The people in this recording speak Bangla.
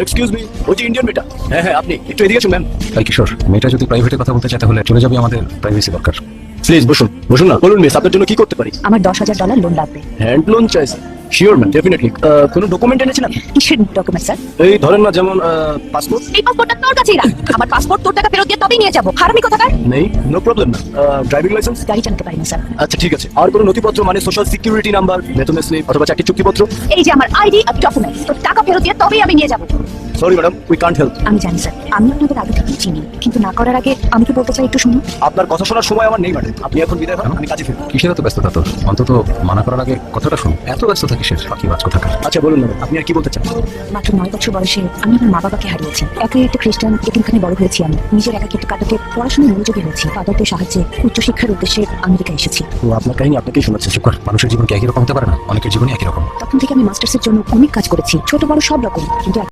এক্সকিউজ মি, ওই যে ইন্ডিয়ান মেয়েটা। হ্যাঁ হ্যাঁ, আপনি একটু এদিকে আসুন ম্যাম। তাই কিশোর, মেয়েটা যদি প্রাইভেটে কথা বলতে চায় তাহলে চলে যাবে, আমাদের প্রাইভেসি দরকার। প্লিজ বসুন, বসুন না। বলুন মিস, আপনার জন্য কি করতে পারি? আমার $10,000 লোন লাগবে। হ্যান্ড লোন চাইছে? Sure ma'am, definitely. কোনো ডকুমেন্ট এনেছিলেন? কিসের ডকুমেন্ট স্যার? এই ধরেন না, যেমন পাসপোর্ট। এই পাসপোর্টটা তোর কাছেই রাখ। আমার পাসপোর্ট তোর টাকা ফেরত দিয়ে তবেই নিয়ে যাবো। হারামি কোথাকার। নেই, no problem ma'am. Driving licence? গাড়ি চালাতে পারি না স্যার। আচ্ছা ঠিক আছে। আর কোনো নথিপত্র, মানে সোশ্যাল সিকিউরিটি নাম্বার, বেতনের স্লিপ অথবা চাকরির চুক্তিপত্র? এই যে আমার আইডি আর ডকুমেন্টস, তোর টাকা ফেরত দিয়ে তবেই আমি নিয়ে যাবো। Sorry madam, we can't help. আমি জানি স্যার, আমি আপনাদের আগে থেকেই চিনি, কিন্তু না করার আগে আমি কি বলতে চাই একটু শুনুন। আপনার কথা শোনার সময় আমার নেই ম্যাডাম, আপনি এখন বিদায় হন, আমি কাজে ফিরবো। কিসের এত ব্যস্ততা তোর? অন্তত মানা করার আগে কথাটা শুন। এত ব্যস্ততা কিসের? ফাঁকিবাজ কোথাকার। আচ্ছা বলুন ম্যাডাম, আপনি আর কি বলতে চান? মাত্র 9 বছর বয়সে আমি আমার মা বাবাকে হারিয়েছি। একে একটা খ্রিস্টান এতিমখানে বড় হয়েছি আমি। নিজের একাকিত্ব কাটাতে পড়াশোনায় মনোযোগী হয়েছি। ফাদারদের সাহায্যে উচ্চশিক্ষার উদ্দেশ্যে আমেরিকা এসেছি। তো আপনার কাহিনী আপনাকেই শোনাচ্ছে। চুপ কর। মানুষের জীবন কি একই রকম হতে পারে না? অনেকের জীবনই একই রকম। তখন থেকে আমি মাস্টার্সের জন্য অনেক কাজ করেছি, ছোট বড় সব রকম, কিন্তু